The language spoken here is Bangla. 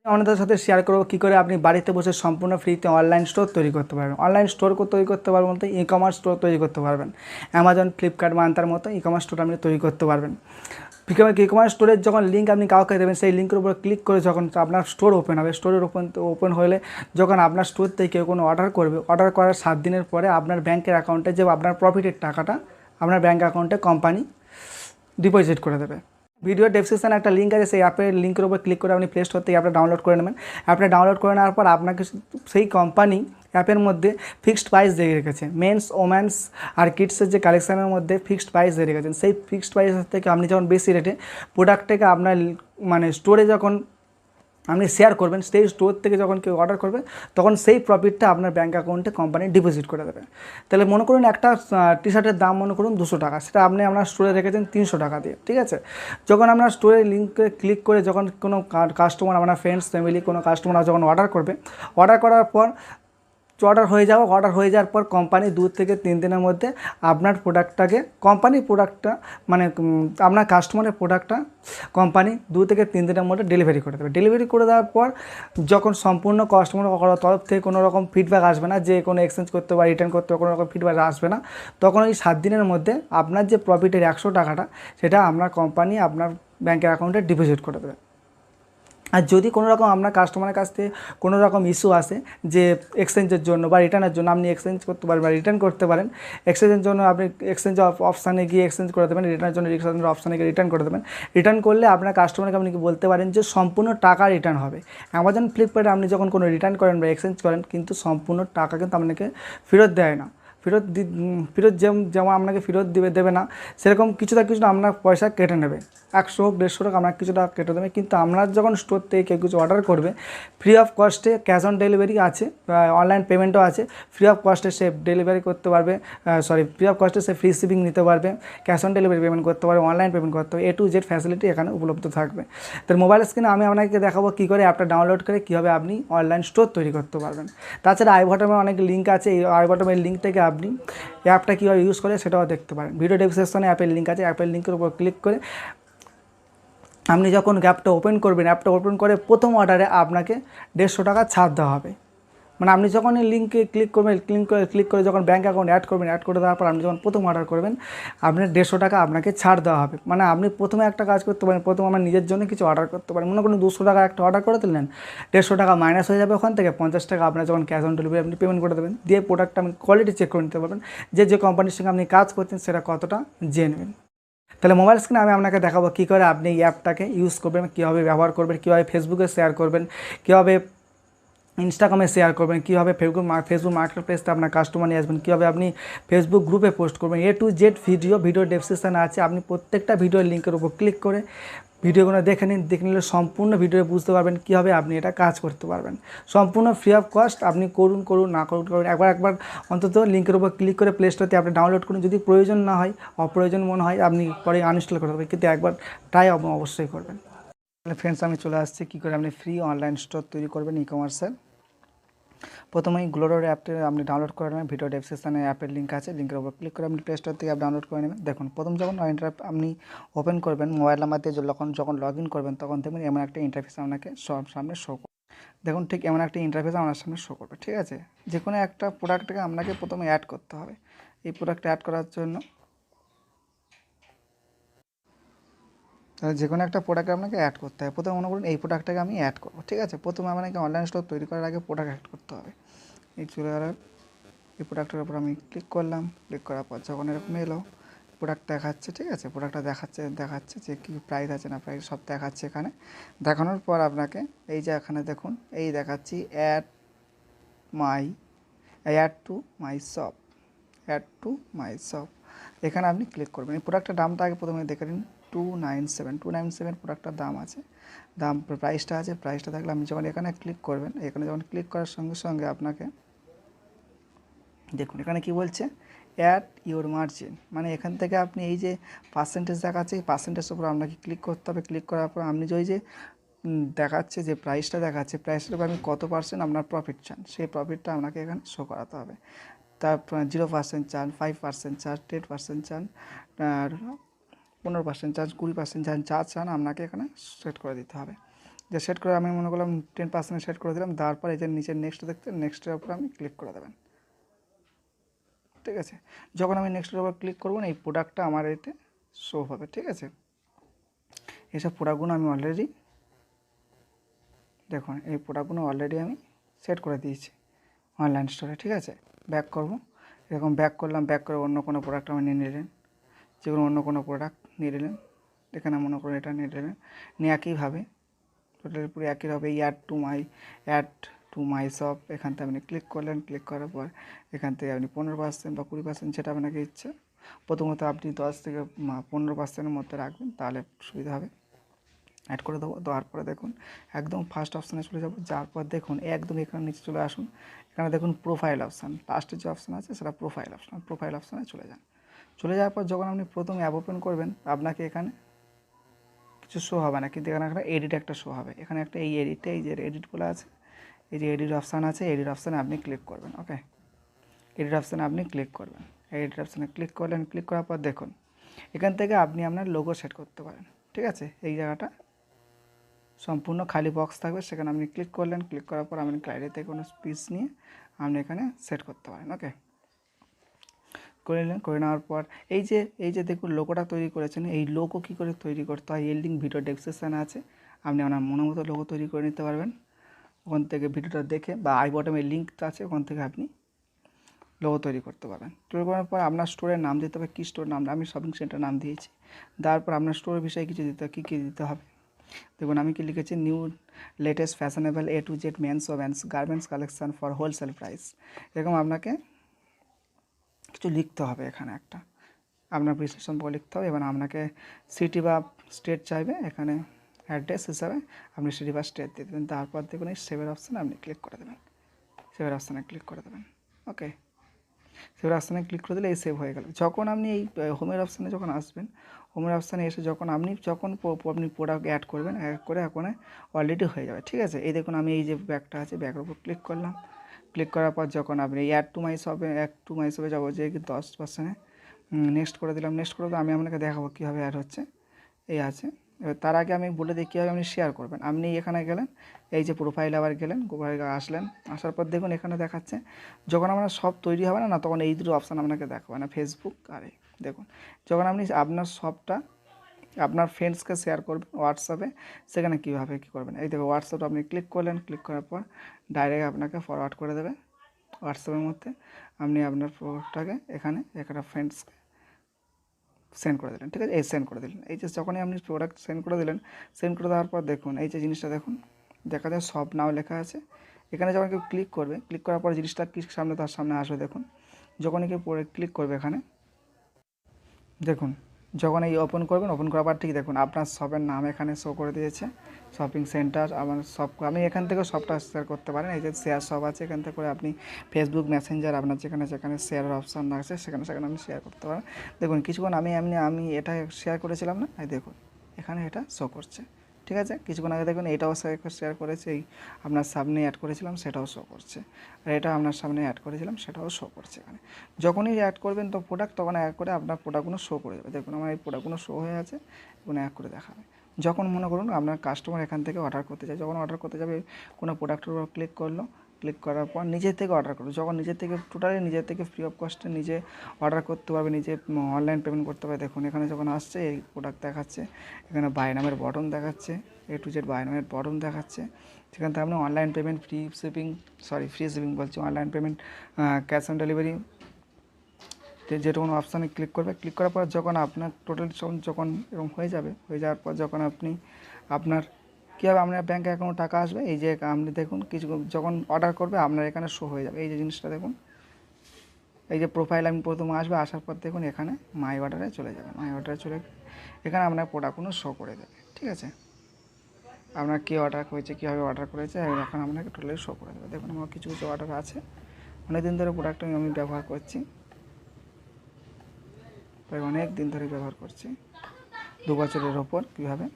আপনাদের সাথে শেয়ার করব কী করে আপনি বাড়িতে বসে সম্পূর্ণ ফ্রিতে অনলাইন স্টোর তৈরি করতে পারবেন। অনলাইন স্টোর তৈরি করতে পারবেন বলতে ই কমার্স স্টোর তৈরি করতে পারবেন। অ্যামাজন, ফ্লিপকার্ট, মান্তার মতো ই কমার্স স্টোর আপনি তৈরি করতে পারবেন। ই কমার্স স্টোরের যখন লিঙ্ক আপনি কাউকে দেবেন, সেই লিঙ্কের উপর ক্লিক করে যখন আপনার স্টোর ওপেন হবে, স্টোরের ওপেন হলে যখন আপনার স্টোর থেকে কেউ কোনো অর্ডার করবে, অর্ডার করার 7 দিনের পরে আপনার ব্যাংকের অ্যাকাউন্টে যে আপনার প্রফিটের টাকাটা আপনার ব্যাঙ্ক অ্যাকাউন্টে কোম্পানি ডিপোজিট করে দেবে। ভিডিও ডেসক্রিপশনে একটা লিঙ্ক আছে, সেই অ্যাপের লিঙ্কের উপর ক্লিক করে আপনি প্লে স্টোর থেকে অ্যাপটা ডাউনলোড করে নেবেন। অ্যাপটা ডাউনলোড করে নেওয়ার পর আপনাকে সেই কোম্পানি অ্যাপের মধ্যে ফিক্সড প্রাইস দিয়ে রেখেছে। মেন্স, ওমেন্স আর কিডসের যে কালেকশানের মধ্যে ফিক্সড প্রাইস দিয়ে রেখেছেন। সেই ফিক্সড প্রাইস থেকে আপনি যখন বেশি রেটে প্রোডাক্টটাকে আপনার মানে স্টোরে যখন আপনি শেয়ার করবেন, সেই স্টোর থেকে যখন কেউ অর্ডার করবে তখন সেই প্রফিটটা আপনার ব্যাঙ্ক অ্যাকাউন্টে কোম্পানি ডিপোজিট করে দেবে। তাহলে মনে করুন একটা টি শার্টের দাম মনে করুন 200 টাকা, সেটা আপনি আপনার স্টোরে রেখেছেন 300 টাকা দিয়ে, ঠিক আছে। যখন আপনার স্টোরের লিঙ্কে ক্লিক করে যখন কোনো কাস্টমার, আপনার ফ্রেন্ডস, ফ্যামিলি কোনো কাস্টমার যখন অর্ডার করবে, অর্ডার করার পর অর্ডার হয়ে যাওয়ার পর কোম্পানি 2 থেকে 3 দিনের মধ্যে আপনার প্রোডাক্টটাকে, কোম্পানির প্রোডাক্টটা মানে আপনার কাস্টমারের প্রোডাক্টটা কোম্পানি 2 থেকে 3 দিনের মধ্যে ডেলিভারি করে দেবে। ডেলিভারি করে দেওয়ার পর যখন সম্পূর্ণ কাস্টমার তরফ থেকে কোনো রকম ফিডব্যাক আসবে না, যে কোনো এক্সচেঞ্জ করতে বা রিটার্ন করতে কোনো রকম ফিডব্যাক আসবে না, তখন ওই 7 দিনের মধ্যে আপনার যে প্রফিটের 100 টাকাটা সেটা আপনার কোম্পানি আপনার ব্যাঙ্কের অ্যাকাউন্টে ডিপোজিট করে দেবে। আর যদি কোনো রকম আপনার কাস্টমারের কাছ থেকে কোনো রকম ইস্যু আসে যে এক্সচেঞ্জের জন্য বা রিটার্নের জন্য, আপনি এক্সচেঞ্জ করতে পারেন বা রিটার্ন করতে পারেন। এক্সচেঞ্জের জন্য আপনি এক্সচেঞ্জ অপশানে গিয়ে এক্সচেঞ্জ করে দেবেন, রিটার্নের জন্য রিটার্নের অপশানে গিয়ে রিটার্ন করে দেবেন। রিটার্ন করলে আপনার কাস্টমারকে আপনি বলতে পারেন যে সম্পূর্ণ টাকা রিটার্ন হবে। অ্যামাজন, ফ্লিপকার্টে আপনি যখন কোনো রিটার্ন করেন বা এক্সচেঞ্জ করেন, কিন্তু সম্পূর্ণ টাকা কিন্তু আপনাকে ফেরত দেয় না। ফেরত যেমন আপনাকে ফেরত দেবে না, সেরকম কিছুটা আপনার পয়সা কেটে নেবে। 100 হোক 150 টাকা আপনার কিছু টাকা কেটে দেবে। কিন্তু আপনার যখন স্টোর থেকে কেউ কিছু অর্ডার করবে, ফ্রি অফ কস্টে ক্যাশ অন ডেলিভারি আছে, অনলাইন পেমেন্টও আছে। ফ্রি অফ কস্টে সে ডেলিভারি করতে পারবে, ফ্রি অফ কস্টে সে ফ্রি শিপিং নিতে পারবে, ক্যাশ অন ডেলিভারি পেমেন্ট করতে পারবে, অনলাইন পেমেন্ট করতে পারবে, A to Z ফ্যাসিলিটি এখানে উপলব্ধ থাকবে। তো মোবাইল স্ক্রিনে আমি আপনাকে দেখাবো কী করে অ্যাপটা ডাউনলোড করে কীভাবে আপনি অনলাইন স্টোর তৈরি করতে পারবেন। তাছাড়া আই বাটনে অনেক লিঙ্ক আছে, এই আই বাটনের লিঙ্ক থেকে আপনি অ্যাপটা কীভাবে ইউজ করে সেটাও দেখতে পারেন। ভিডিও ডেসক্রিপশনে অ্যাপের লিঙ্ক আছে, অ্যাপের লিঙ্কের উপর ক্লিক করে আপনি যখন অ্যাপটা ওপেন করবেন, অ্যাপটা ওপেন করে প্রথম অর্ডারে আপনাকে 150 টাকা ছাড় দেওয়া হবে। মানে আপনি যখন এই লিঙ্কে ক্লিক করবেন, ক্লিক করে যখন ব্যাঙ্ক অ্যাকাউন্ট অ্যাড করবেন, অ্যাড করে দেওয়ার পর আপনি যখন প্রথম অর্ডার করবেন, আপনার 150 টাকা আপনাকে ছাড় দেওয়া হবে। মানে আপনি প্রথমে একটা কাজ করতে পারেন, প্রথমে আমার নিজের জন্য কিছু অর্ডার করতে পারেন। মনে করুন 200 টাকা একটা অর্ডার করে দিলেন, 150 টাকা মাইনাস হয়ে যাবে ওখান থেকে, 50 টাকা আপনার যখন ক্যাশ অন ডেলিভারি আপনি পেমেন্ট করে দেবেন। দিয়ে প্রোডাক্টটা আপনি কোয়ালিটি চেক করে নিতে পারবেন, যে কোম্পানির সঙ্গে আপনি কাজ করছেন সেটা কতটা জেনুইন। তাহলে মোবাইল স্ক্রিনে আমি আপনাকে দেখাবো কী করে আপনি এই অ্যাপটাকে ইউজ করবেন, কীভাবে ব্যবহার করবেন, কীভাবে ফেসবুকে শেয়ার করবেন, কীভাবে ইনস্টাগ্রামে শেয়ার করবেন, কীভাবে ফেসবুক মার্কেট প্লেসে আপনার কাস্টমার নিয়ে আসবেন, কীভাবে আপনি ফেসবুক গ্রুপে পোস্ট করবেন। A to Z ভিডিও ডেসক্রিপশনে আছে, আপনি প্রত্যেকটা ভিডিওর লিঙ্কের উপর ক্লিক করে ভিডিওগুলো দেখে নিলে সম্পূর্ণ ভিডিও বুঝতে পারবেন কীভাবে আপনি এটা কাজ করতে পারবেন। সম্পূর্ণ ফ্রি অফ কস্ট, আপনি করুন না করুন একবার অন্তত লিঙ্কের উপর ক্লিক করে প্লে স্টোরে আপনি ডাউনলোড করুন। যদি প্রয়োজন না হয়, অপ্রয়োজন মনে হয়, আপনি পরে আনইনস্টল করে দেবেন, কিন্তু একবার ট্রাই অবশ্যই করবেন। তাহলে ফ্রেন্ডস, আমি চলে আসছি কী করে আপনি ফ্রি অনলাইন স্টোর তৈরি করবেন ই কমার্সের। প্রথমেই গ্লোরোর অ্যাপটি আপনি ডাউনলোড করে নেবেন। ভিডিও ডেসক্রিপশনে অ্যাপের লিঙ্ক আছে, লিঙ্কের উপর ক্লিক করে আপনি প্লে স্টোর থেকে অ্যাপ ডাউনলোড করে নেবেন। দেখুন, প্রথম যখন আপনি ওপেন করবেন, মোবাইল নাম্বার দিয়ে যখন লগ ইন করবেন, তখন দেখবেন এমন একটা ইন্টারফেস আপনাকে সামনে শো করবে। দেখুন, ঠিক এমন একটা ইন্টারফেস আপনার সামনে শো করবে, ঠিক আছে। যে কোনো একটা প্রোডাক্টকে আপনাকে প্রথমে অ্যাড করতে হবে। এই প্রোডাক্টটা অ্যাড করার জন্য তাহলে যে কোনো একটা প্রোডাক্ট আপনাকে অ্যাড করতে হবে। প্রথমে মনে করুন এই প্রোডাক্টটাকে আমি অ্যাড করবো, ঠিক আছে। প্রথমে আপনাকে অনলাইন স্টোর তৈরি করার আগে প্রোডাক্ট অ্যাড করতে হবে। এই চলে গেলাম, এই প্রোডাক্টের উপর আমি ক্লিক করলাম। ক্লিক করার পর যখন এরকম এলো, প্রোডাক্ট দেখাচ্ছে, ঠিক আছে। প্রোডাক্টটা দেখাচ্ছে যে কী প্রাইস আছে না প্রাইস সব দেখাচ্ছে এখানে। দেখানোর পর আপনাকে এই যে এখানে দেখুন, এই দেখাচ্ছি অ্যাড টু মাই শপ, এখানে আপনি ক্লিক করবেন। এই প্রোডাক্টের দামটা আগে প্রথমে দেখে নিন, 297 প্রোডাক্টটার দাম আছে, প্রাইসটা আছে। প্রাইসটা থাকলে আপনি যখন এখানে ক্লিক করবেন, এখানে যখন ক্লিক করার সঙ্গে সঙ্গে আপনাকে দেখুন এখানে কি বলছে, অ্যাড ইওর মার্জিন, মানে এখান থেকে আপনি এই যে পার্সেন্টেজ দেখাচ্ছে, এই পার্সেন্টেজের উপর আপনাকে ক্লিক করতে হবে। ক্লিক করার পর আপনি যে ওই যে দেখাচ্ছে যে প্রাইসটা দেখাচ্ছে, প্রাইসটার উপর আপনি কত পার্সেন্ট আপনার প্রফিট চান, সেই প্রফিটটা আপনাকে এখানে শো করাতে হবে। তারপর 0% চান, 5% চান, 10% চান, আর 15% চান, 20% চান, যা চান আপনাকে এখানে সেট করে দিতে হবে। যে সেট করে আমি মনে করলাম 10% সেট করে দিলাম, দেওয়ার পর এই যে নিচের নেক্সট দেখতে নেক্সটের উপর আমি ক্লিক করে দেবেন। ঠিক আছে, যখন আমি নেক্সটের উপর ক্লিক করবো না এই প্রোডাক্টটা আমার এতে শো হবে। ঠিক আছে, এইসব প্রোডাক্টগুলো আমি অলরেডি দেখুন এই প্রোডাক্টগুলো অলরেডি আমি সেট করে দিয়েছি অনলাইন স্টোরে। ঠিক আছে, ব্যাক করব, এরকম ব্যাক করলাম, ব্যাক করে অন্য কোনো প্রোডাক্ট আমি নিয়ে নিলেন, যেগুলো অন্য কোনো প্রোডাক্ট নিয়ে নিলেন, এখানে মনে করুন এটা নিয়ে নিলেন, নিয়ে একইভাবে টোটাল পুরো একইভাবে অ্যাড টু মাই শপ এখান থেকে আপনি ক্লিক করলেন, ক্লিক করার পর এখান থেকে আপনি 15% বা 20% যেটা আপনাকে ইচ্ছা, প্রথমত আপনি 10 থেকে 15%-এর মধ্যে রাখবেন, তাহলে সুবিধা হবে। অ্যাড করে দেবো, দেওয়ার পরে দেখুন একদম ফার্স্ট অপশানে চলে যাব, যাওয়ার পর দেখুন একদম এখানে নিচে চলে আসুন, এখানে দেখুন প্রোফাইল অপশান, লাস্টের যে অপশান আছে সেটা প্রোফাইল অপশান, প্রোফাইল অপশানে চলে যান। চলে যাওয়ার পর যখন আপনি প্রথম অ্যাপ ওপেন করবেন আপনাকে এখানে কিছু শো হবে না, কিন্তু এখানে একটা এডিট একটা শো হবে, এখানে একটা এই এডিটটা এই যে এডিটগুলো আছে, এই যে এডিট অপশান আছে, এডিট অপশানে আপনি ক্লিক করবেন। ওকে, এডিট অপশানে আপনি ক্লিক করবেন, এডিট অপশানে ক্লিক করলেন, ক্লিক করার পর দেখুন এখান থেকে আপনি আপনার লোগো সেট করতে পারেন। ঠিক আছে, এই জায়গাটা সম্পূর্ণ খালি বক্স থাকবে, সেখানে আপনি ক্লিক করলেন, ক্লিক করার পর আপনি গ্যালারি থেকে কোনো স্পিচ নিয়ে আপনি এখানে সেট করতে পারেন। ওকে, করে নিলেন, করে নেওয়ার পর এই যে দেখুন লোগোটা তৈরি করেছেন, এই লোগো কী করে তৈরি করতে হয় এই লিঙ্ক ভিডিও ডেসক্রিপশানে আছে, আপনি আপনার মনের মতো লোগো তৈরি করে নিতে পারবেন ওখান থেকে ভিডিওটা দেখে, বা আই বটমে লিঙ্কটা আছে ওখান থেকে আপনি লোগো তৈরি করতে পারবেন। তৈরি করার পর আপনার স্টোরের নাম দিতে হবে, কী স্টোর নাম, আমি শপিং সেন্টার নাম দিয়েছি, তারপর আপনার স্টোরের বিষয়ে কিছু দিতে হবে, কী দিতে হবে দেখুন, আমি কি লিখেছি, new latest fashionable A to Z men's ও men's garments collection for wholesale price, এরকম আপনাকে কিছু লিখতে হবে, এখানে একটা আপনার বিজনেস সম্পর্কে লিখতে হবে, এবং আপনাকে সিটি বা স্টেট চাইবে, এখানে অ্যাড্রেস হিসাবে আপনি সিটি বা স্টেট দিয়ে দেবেন। তারপর দেখুন এই সেভের অপশানে আপনি ক্লিক করে দেবেন, সেভের অপশানে ক্লিক করে দেবেন। ওকে, সেভের অপশানে ক্লিক করে দিলে এই সেভ হয়ে গেল। যখন আপনি এই হোমের অপশানে যখন আসবেন, হোমের অপশানে এসে যখন আপনি প্রোডাক্ট অ্যাড করবেন, অ্যাড করে ওখানে অলরেডি হয়ে যাবে। ঠিক আছে, এই দেখুন আমি এই যে ব্যাগটা আছে, ব্যাগের উপর ক্লিক করলাম, ক্লিক করার পর যখন আপনি অ্যাড টু মাই শপে যাবো, যে 10%-এ নেক্সট করে দিলাম, নেক্সট করে আমি আপনাকে দেখাবো কীভাবে অ্যাড হচ্ছে, এই আছে। এবার তার আগে আমি বলে দিই কীভাবে আপনি শেয়ার করবেন। আপনি এখানে গেলেন, এই যে প্রোফাইল আবার গেলেন, প্রোফাইলে আসলেন, আসার পর দেখুন এখানে দেখাচ্ছে যখন আপনার সব তৈরি হবে না তখন এই দুটো অপশান আপনাকে দেখাবে না, ফেসবুক আর এই দেখুন, যখন আপনি আপনার সবটা আপনার ফ্রেন্ডসকে শেয়ার করবেন হোয়াটসঅ্যাপে, সেখানে কীভাবে কী করবেন, এই দেখো হোয়াটসঅ্যাপে আপনি ক্লিক করলেন, ক্লিক করার পর ডাইরেক্ট আপনাকে ফরওয়ার্ড করে দেবে হোয়াটসঅ্যাপের মধ্যে, আপনি আপনার প্রোডাক্টটাকে এখানে একটা ফ্রেন্ডসকে সেন্ড করে দিলেন। ঠিক আছে, এই সেন্ড করে দিলেন, এই যে যখনই আপনি প্রোডাক্ট সেন্ড করে দিলেন, সেন্ড করে দেওয়ার পর দেখুন এই যে জিনিসটা দেখুন দেখা যায় সব নাও লেখা আছে, এখানে যখন কেউ ক্লিক করবে, ক্লিক করার পর জিনিসটা কি সামনে তার সামনে আসবে, দেখুন যখনই কেউ পরে ক্লিক করবে এখানে দেখুন, যখন এই ওপেন করবেন, ওপেন করার পর ঠিক দেখুন আপনার শপের নাম এখানে শো করে দিয়েছে, শপিং সেন্টার, আমার সব আপনি এখান থেকেও সবটা শেয়ার করতে পারেন। এই যে শেয়ার সব আছে, এখান থেকে করে আপনি ফেসবুক মেসেঞ্জার আপনার যেখানে শেয়ারের অপশান আছে সেখানে আপনি শেয়ার করতে পারেন। দেখুন কিছুক্ষণ আমি এটা শেয়ার করেছিলাম না, এই দেখুন এখানে এটা শো করছে। ঠিক আছে, কিছুক্ষণ আগে দেখুন এটাও শেয়ার করেছে, এই আপনার সামনে অ্যাড করেছিলাম সেটাও শো করছে, আর এটা আপনার সামনে অ্যাড করেছিলাম সেটাও শো করছে। এখানে যখনই অ্যাড করবেন তো প্রোডাক্ট, তখন অ্যাড করে আপনার প্রোডাক্টগুলো শো করে যাবে। দেখুন আমার এই প্রোডাক্টগুলো শো হয়ে আছে এবং অ্যাড করে দেখাবে। যখন মনে করুন আপনার কাস্টমার এখান থেকে অর্ডার করতে চায়, যখন অর্ডার করতে যাবে কোনো প্রোডাক্টের উপর ক্লিক করলো, ক্লিক করার পর নিজের থেকে অর্ডার করলো, যখন নিজের থেকে টোটালি নিজের থেকে ফ্রি অফ কস্টে নিজে অর্ডার করতে পারবে, নিজে অনলাইন পেমেন্ট করতে পারবে। দেখুন এখানে যখন আসছে এই প্রোডাক্ট দেখাচ্ছে, এখানে বাই নামের বটন দেখাচ্ছে, A to Z বাই নামের বটন দেখাচ্ছে, সেখান থেকে আপনি অনলাইন পেমেন্ট ফ্রি শিপিং বলছি, online payment cash on delivery যেটা কোনো অপশানে ক্লিক করবে, ক্লিক করার পর যখন আপনার টোটাল যখন এরকম হয়ে যাওয়ার পর যখন আপনি আপনার কীভাবে আপনার ব্যাঙ্ক অ্যাকাউন্টে টাকা আসবে, এই যে আপনি দেখুন কিছু যখন অর্ডার করবে আপনার এখানে শো হয়ে যাবে, এই যে জিনিসটা দেখুন, এই যে প্রোফাইল আমি প্রথমে আসবে, আসার পর দেখুন এখানে মাই অর্ডারে চলে যাবে, মাই অর্ডারে চলে এখানে আপনার প্রোডাক্টগুলো শো করে দেবে। ঠিক আছে, আপনার কী অর্ডার হয়েছে, কীভাবে অর্ডার করেছে, এখন আপনাকে টোটালি শো করে দেবে। দেখুন আমার কিছু অর্ডার আছে, অনেক দিন ধরে প্রোডাক্টটা আমি ব্যবহার করছি, প্রায় অনেক দিন ধরে ব্যবহার করছি, 2 বছরের ওপর। কীভাবে